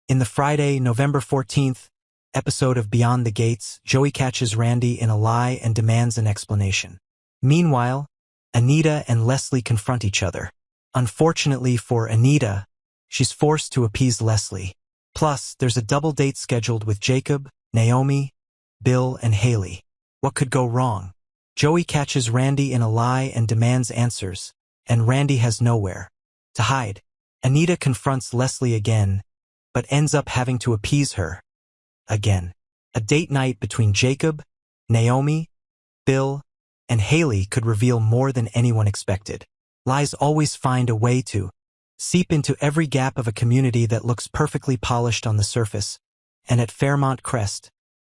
In the Friday, November 14th, episode of Beyond the Gates, Joey catches Randy in a lie and demands an explanation. Meanwhile, Anita and Leslie confront each other. Unfortunately for Anita, she's forced to appease Leslie. Plus, there's a double date scheduled with Jacob, Naomi, Bill, and Haley. What could go wrong? Joey catches Randy in a lie and demands answers, and Randy has nowhere to hide. Anita confronts Leslie again, but ends up having to appease her again. A date night between Jacob, Naomi, Bill, and Haley could reveal more than anyone expected. Lies always find a way to seep into every gap of a community that looks perfectly polished on the surface, and at Fairmont Crest,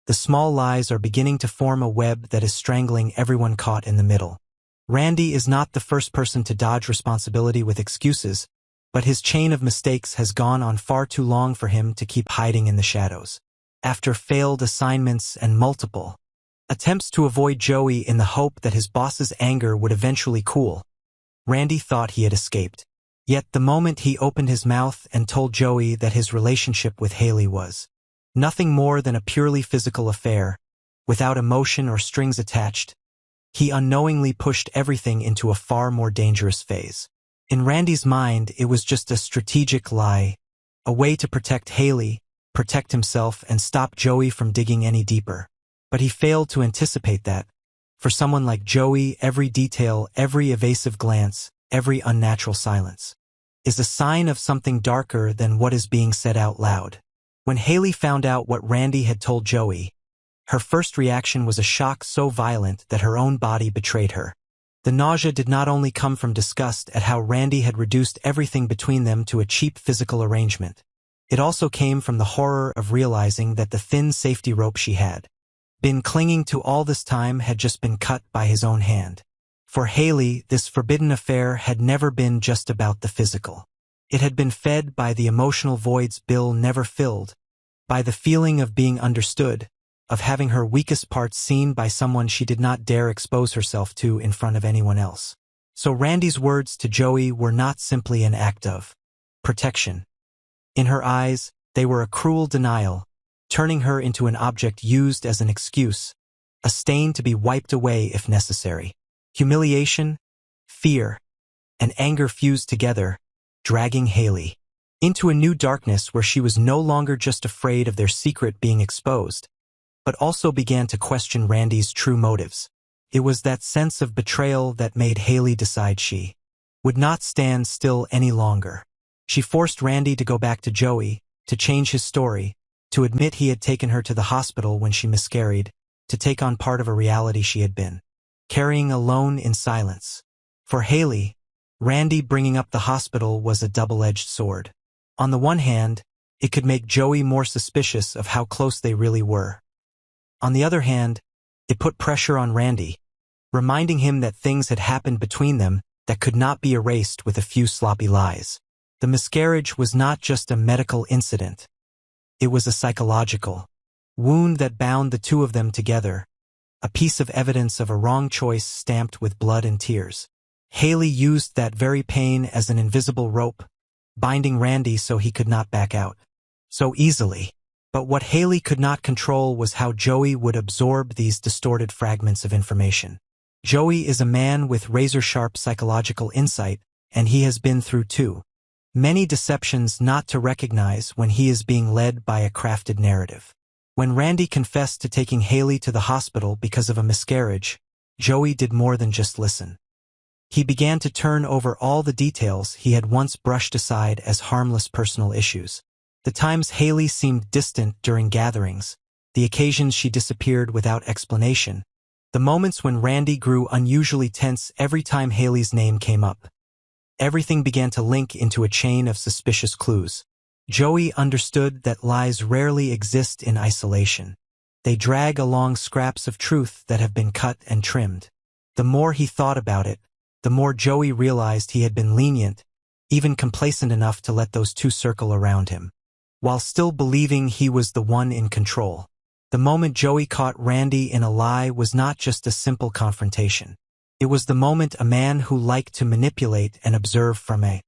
the small lies are beginning to form a web that is strangling everyone caught in the middle. Randy is not the first person to dodge responsibility with excuses, but his chain of mistakes has gone on far too long for him to keep hiding in the shadows. After failed assignments and multiple attempts to avoid Joey in the hope that his boss's anger would eventually cool, Randy thought he had escaped. Yet the moment he opened his mouth and told Joey that his relationship with Haley was nothing more than a purely physical affair, without emotion or strings attached, he unknowingly pushed everything into a far more dangerous phase. In Randy's mind, it was just a strategic lie, a way to protect Haley, protect himself, and stop Joey from digging any deeper. But he failed to anticipate that, for someone like Joey, every detail, every evasive glance, every unnatural silence is a sign of something darker than what is being said out loud. When Haley found out what Randy had told Joey, her first reaction was a shock so violent that her own body betrayed her. The nausea did not only come from disgust at how Randy had reduced everything between them to a cheap physical arrangement. It also came from the horror of realizing that the thin safety rope she had been clinging to all this time had just been cut by his own hand. For Haley, this forbidden affair had never been just about the physical. It had been fed by the emotional voids Bill never filled, by the feeling of being understood, of having her weakest parts seen by someone she did not dare expose herself to in front of anyone else. So Randy's words to Joey were not simply an act of protection. In her eyes, they were a cruel denial, turning her into an object used as an excuse, a stain to be wiped away if necessary. Humiliation, fear, and anger fused together, dragging Haley into a new darkness where she was no longer just afraid of their secret being exposed, but also began to question Randy's true motives. It was that sense of betrayal that made Haley decide she would not stand still any longer. She forced Randy to go back to Joey, to change his story, to admit he had taken her to the hospital when she miscarried, to take on part of a reality she had been carrying alone in silence. For Haley, Randy bringing up the hospital was a double-edged sword. On the one hand, it could make Joey more suspicious of how close they really were. On the other hand, it put pressure on Randy, reminding him that things had happened between them that could not be erased with a few sloppy lies. The miscarriage was not just a medical incident. It was a psychological wound that bound the two of them together, a piece of evidence of a wrong choice stamped with blood and tears. Haley used that very pain as an invisible rope, binding Randy so he could not back out so easily. But what Haley could not control was how Joey would absorb these distorted fragments of information. Joey is a man with razor-sharp psychological insight, and he has been through too many deceptions not to recognize when he is being led by a crafted narrative. When Randy confessed to taking Haley to the hospital because of a miscarriage, Joey did more than just listen. He began to turn over all the details he had once brushed aside as harmless personal issues. The times Haley seemed distant during gatherings, the occasions she disappeared without explanation, the moments when Randy grew unusually tense every time Haley's name came up. Everything began to link into a chain of suspicious clues. Joey understood that lies rarely exist in isolation. They drag along scraps of truth that have been cut and trimmed. The more he thought about it, the more Joey realized he had been lenient, even complacent enough to let those two circle around him, while still believing he was the one in control. The moment Joey caught Randy in a lie was not just a simple confrontation. It was the moment a man who liked to manipulate and observe from a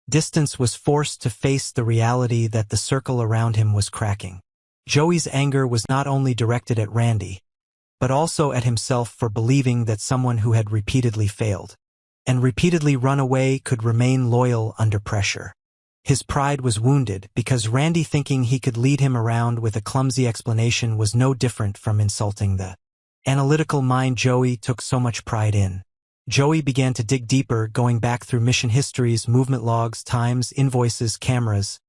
Distance was forced to face the reality that the circle around him was cracking. Joey's anger was not only directed at Randy, but also at himself for believing that someone who had repeatedly failed and repeatedly run away could remain loyal under pressure. His pride was wounded because Randy thinking he could lead him around with a clumsy explanation was no different from insulting the analytical mind Joey took so much pride in. Joey began to dig deeper, going back through mission histories, movement logs, times, invoices, cameras,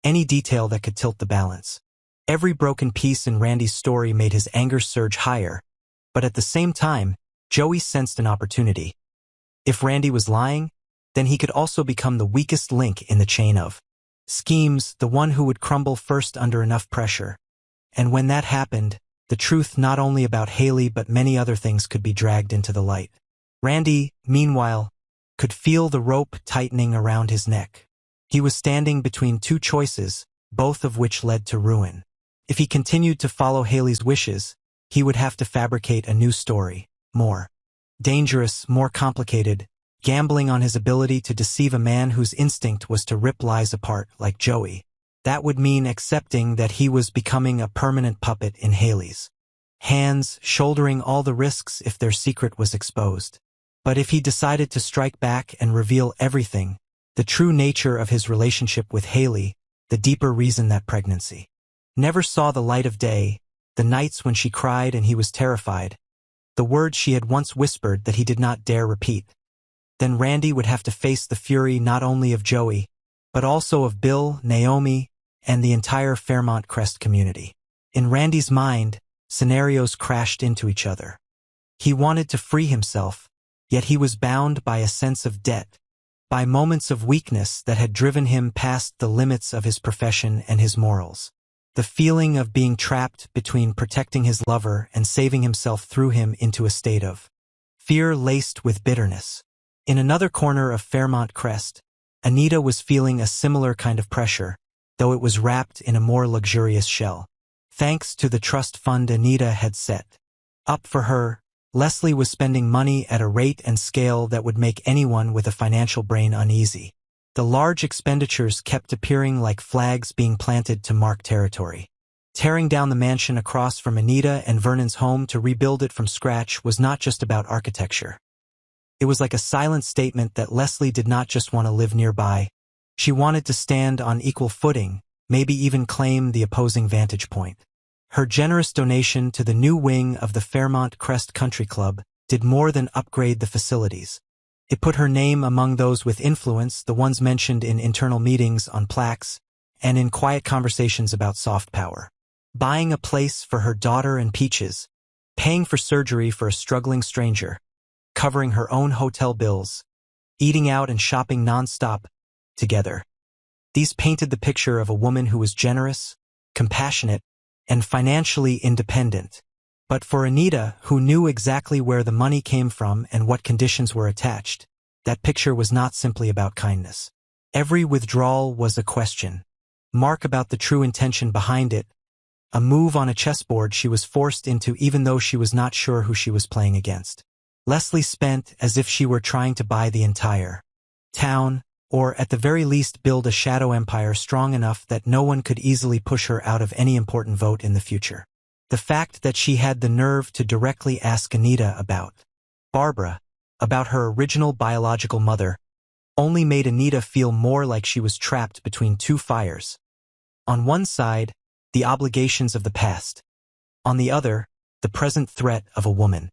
any detail that could tilt the balance. Every broken piece in Randy's story made his anger surge higher, but at the same time, Joey sensed an opportunity. If Randy was lying, then he could also become the weakest link in the chain of schemes, the one who would crumble first under enough pressure. And when that happened, the truth not only about Hayley but many other things could be dragged into the light. Randy, meanwhile, could feel the rope tightening around his neck. He was standing between two choices, both of which led to ruin. If he continued to follow Hayley's wishes, he would have to fabricate a new story, more dangerous, more complicated, gambling on his ability to deceive a man whose instinct was to rip lies apart like Joey. That would mean accepting that he was becoming a permanent puppet in Hayley's hands, shouldering all the risks if their secret was exposed. But if he decided to strike back and reveal everything, the true nature of his relationship with Hayley, the deeper reason that pregnancy never saw the light of day, the nights when she cried and he was terrified, the words she had once whispered that he did not dare repeat, then Randy would have to face the fury not only of Joey, but also of Bill, Naomi, and the entire Fairmont Crest community. In Randy's mind, scenarios crashed into each other. He wanted to free himself, yet he was bound by a sense of debt, by moments of weakness that had driven him past the limits of his profession and his morals. The feeling of being trapped between protecting his lover and saving himself threw him into a state of fear laced with bitterness. In another corner of Fairmont Crest, Anita was feeling a similar kind of pressure, though it was wrapped in a more luxurious shell. Thanks to the trust fund Anita had set up for her, Leslie was spending money at a rate and scale that would make anyone with a financial brain uneasy. The large expenditures kept appearing like flags being planted to mark territory. Tearing down the mansion across from Anita and Vernon's home to rebuild it from scratch was not just about architecture. It was like a silent statement that Leslie did not just want to live nearby. She wanted to stand on equal footing, maybe even claim the opposing vantage point. Her generous donation to the new wing of the Fairmont Crest Country Club did more than upgrade the facilities. It put her name among those with influence, the ones mentioned in internal meetings on plaques and in quiet conversations about soft power. Buying a place for her daughter and Peaches, paying for surgery for a struggling stranger, covering her own hotel bills, eating out and shopping nonstop together. These painted the picture of a woman who was generous, compassionate, and financially independent. But for Anita, who knew exactly where the money came from and what conditions were attached, that picture was not simply about kindness. Every withdrawal was a question mark about the true intention behind it, a move on a chessboard she was forced into even though she was not sure who she was playing against. Leslie spent as if she were trying to buy the entire town, or at the very least build a shadow empire strong enough that no one could easily push her out of any important vote in the future. The fact that she had the nerve to directly ask Anita about Barbara, about her original biological mother, only made Anita feel more like she was trapped between two fires. On one side, the obligations of the past. On the other, the present threat of a woman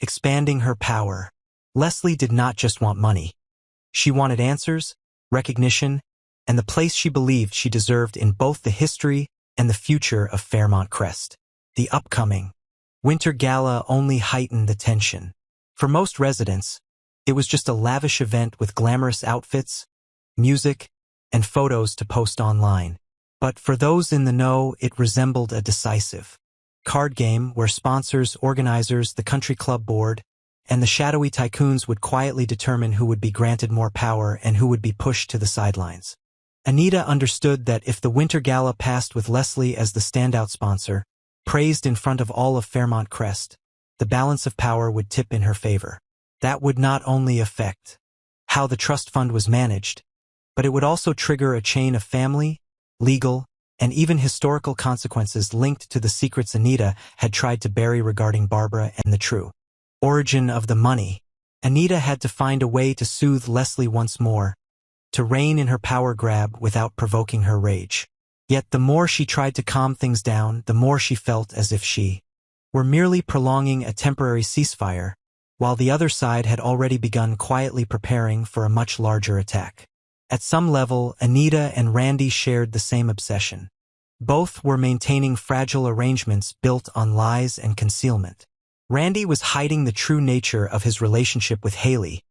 expanding her power. Leslie did not just want money. She wanted answers, recognition, and the place she believed she deserved in both the history and the future of Fairmont Crest. The upcoming Winter Gala only heightened the tension. For most residents, it was just a lavish event with glamorous outfits, music, and photos to post online. But for those in the know, it resembled a decisive card game where sponsors, organizers, the country club board, and the shadowy tycoons would quietly determine who would be granted more power and who would be pushed to the sidelines. Anita understood that if the Winter Gala passed with Leslie as the standout sponsor, praised in front of all of Fairmont Crest, the balance of power would tip in her favor. That would not only affect how the trust fund was managed, but it would also trigger a chain of family, legal, and even historical consequences linked to the secrets Anita had tried to bury regarding Barbara and the true origin of the money. Anita had to find a way to soothe Leslie once more, to rein in her power grab without provoking her rage. Yet the more she tried to calm things down, the more she felt as if she were merely prolonging a temporary ceasefire, while the other side had already begun quietly preparing for a much larger attack. At some level, Anita and Randy shared the same obsession. Both were maintaining fragile arrangements built on lies and concealment. Randy was hiding the true nature of his relationship with Hayley,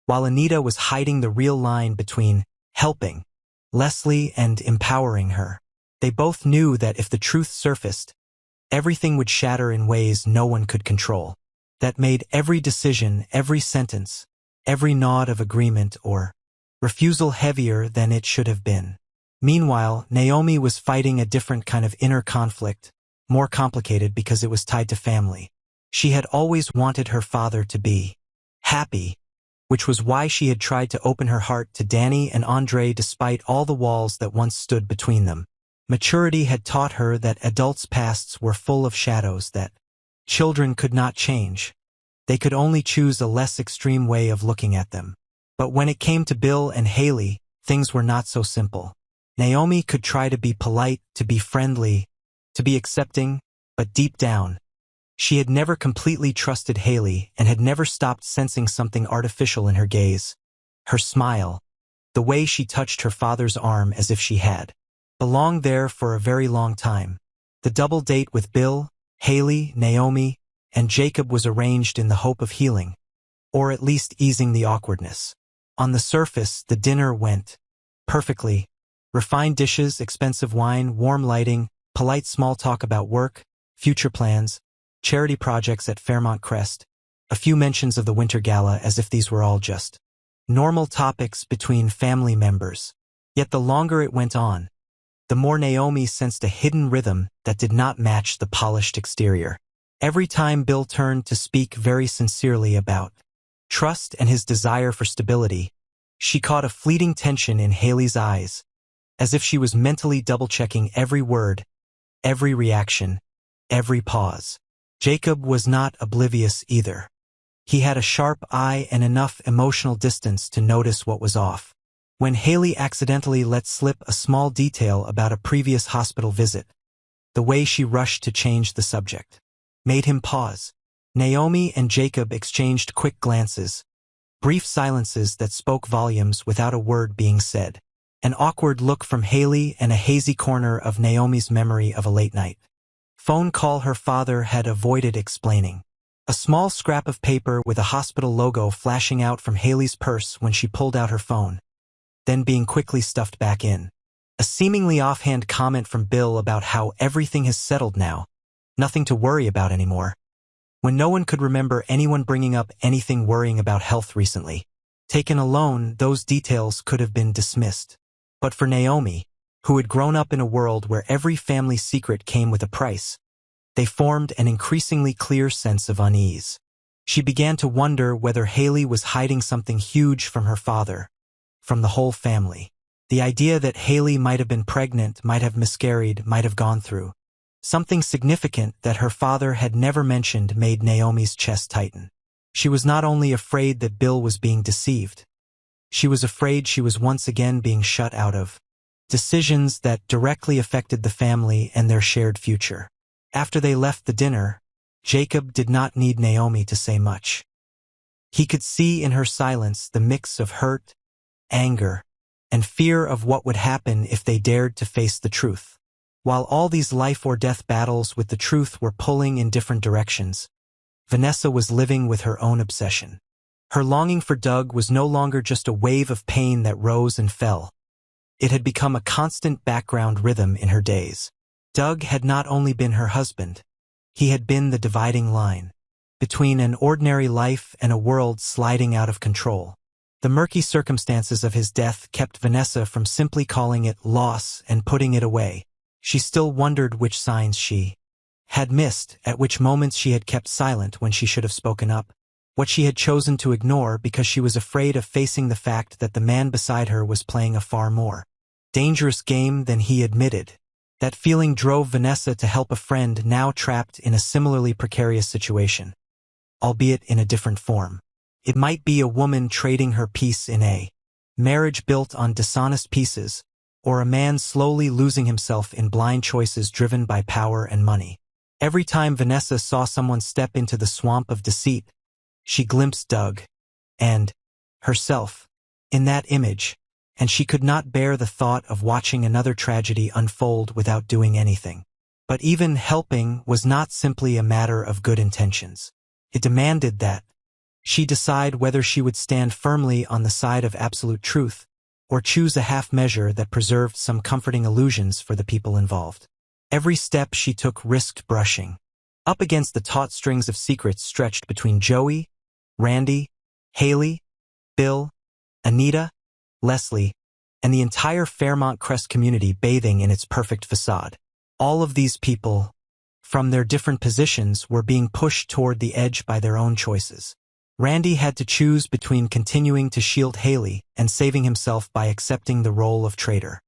while Anita was hiding the real line between helping Leslie and empowering her. They both knew that if the truth surfaced, everything would shatter in ways no one could control. That made every decision, every sentence, every nod of agreement or refusal heavier than it should have been. Meanwhile, Naomi was fighting a different kind of inner conflict, more complicated because it was tied to family. She had always wanted her father to be happy, which was why she had tried to open her heart to Danny and Andre despite all the walls that once stood between them. Maturity had taught her that adults' pasts were full of shadows that children could not change. They could only choose a less extreme way of looking at them. But when it came to Bill and Hayley, things were not so simple. Naomi could try to be polite, to be friendly, to be accepting, but deep down, she had never completely trusted Hayley and had never stopped sensing something artificial in her gaze. Her smile, the way she touched her father's arm as if she had belonged there for a very long time. The double date with Bill, Hayley, Naomi, and Jacob was arranged in the hope of healing, or at least easing the awkwardness. On the surface, the dinner went perfectly. Refined dishes, expensive wine, warm lighting, polite small talk about work, future plans, charity projects at Fairmont Crest, a few mentions of the winter gala as if these were all just normal topics between family members. Yet the longer it went on, the more Naomi sensed a hidden rhythm that did not match the polished exterior. Every time Bill turned to speak very sincerely about trust and his desire for stability, she caught a fleeting tension in Hayley's eyes, as if she was mentally double-checking every word, every reaction, every pause. Jacob was not oblivious either. He had a sharp eye and enough emotional distance to notice what was off. When Hayley accidentally let slip a small detail about a previous hospital visit, the way she rushed to change the subject made him pause. Naomi and Jacob exchanged quick glances, brief silences that spoke volumes without a word being said. An awkward look from Hayley and a hazy corner of Naomi's memory of a late night phone call her father had avoided explaining. A small scrap of paper with a hospital logo flashing out from Hayley's purse when she pulled out her phone, then being quickly stuffed back in. A seemingly offhand comment from Bill about how everything has settled now, nothing to worry about anymore. When no one could remember anyone bringing up anything worrying about health recently. Taken alone, those details could have been dismissed. But for Naomi, who had grown up in a world where every family secret came with a price, they formed an increasingly clear sense of unease. She began to wonder whether Hayley was hiding something huge from her father, from the whole family. The idea that Hayley might have been pregnant, might have miscarried, might have gone through something significant that her father had never mentioned made Naomi's chest tighten. She was not only afraid that Bill was being deceived, she was afraid she was once again being shut out of decisions that directly affected the family and their shared future. After they left the dinner, Jacob did not need Naomi to say much. He could see in her silence the mix of hurt, anger, and fear of what would happen if they dared to face the truth. While all these life-or-death battles with the truth were pulling in different directions, Vanessa was living with her own obsession. Her longing for Doug was no longer just a wave of pain that rose and fell. It had become a constant background rhythm in her days. Doug had not only been her husband, he had been the dividing line between an ordinary life and a world sliding out of control. The murky circumstances of his death kept Vanessa from simply calling it loss and putting it away. She still wondered which signs she had missed, at which moments she had kept silent when she should have spoken up. what she had chosen to ignore because she was afraid of facing the fact that the man beside her was playing a far more dangerous game than he admitted. That feeling drove Vanessa to help a friend now trapped in a similarly precarious situation, albeit in a different form. It might be a woman trading her peace in a marriage built on dishonest pieces, or a man slowly losing himself in blind choices driven by power and money. Every time Vanessa saw someone step into the swamp of deceit, she glimpsed Doug and herself in that image, and she could not bear the thought of watching another tragedy unfold without doing anything. But even helping was not simply a matter of good intentions. It demanded that she decide whether she would stand firmly on the side of absolute truth, or choose a half measure that preserved some comforting illusions for the people involved. Every step she took risked brushing up against the taut strings of secrets stretched between Joey, Randy, Hayley, Bill, Anita, Leslie, and the entire Fairmont Crest community bathing in its perfect facade. All of these people, from their different positions, were being pushed toward the edge by their own choices. Randy had to choose between continuing to shield Hayley and saving himself by accepting the role of traitor.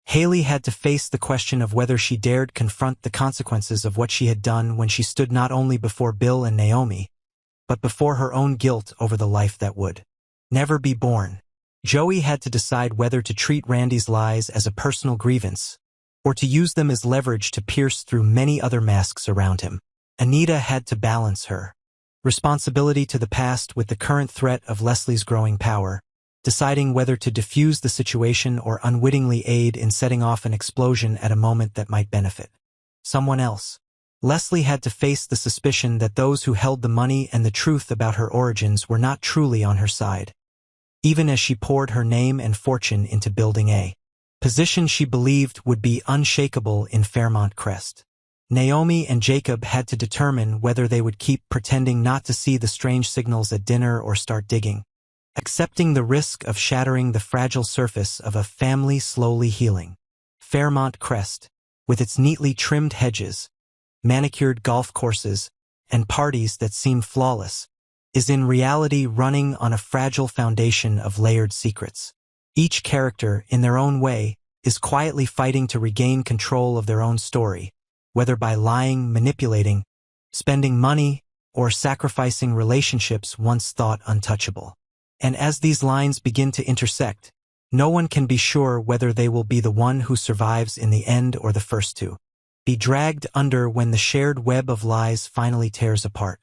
Hayley had to face the question of whether she dared confront the consequences of what she had done when she stood not only before Bill and Naomi, but before her own guilt over the life that would never be born. Joey had to decide whether to treat Randy's lies as a personal grievance, or to use them as leverage to pierce through many other masks around him. Anita had to balance her responsibility to the past with the current threat of Leslie's growing power, deciding whether to defuse the situation or unwittingly aid in setting off an explosion at a moment that might benefit someone else. Leslie had to face the suspicion that those who held the money and the truth about her origins were not truly on her side, even as she poured her name and fortune into building a position she believed would be unshakable in Fairmont Crest. Naomi and Jacob had to determine whether they would keep pretending not to see the strange signals at dinner or start digging, accepting the risk of shattering the fragile surface of a family slowly healing. Fairmont Crest, with its neatly trimmed hedges, manicured golf courses, and parties that seem flawless, is in reality running on a fragile foundation of layered secrets. Each character, in their own way, is quietly fighting to regain control of their own story, whether by lying, manipulating, spending money, or sacrificing relationships once thought untouchable. And as these lines begin to intersect, no one can be sure whether they will be the one who survives in the end or the first to be dragged under when the shared web of lies finally tears apart.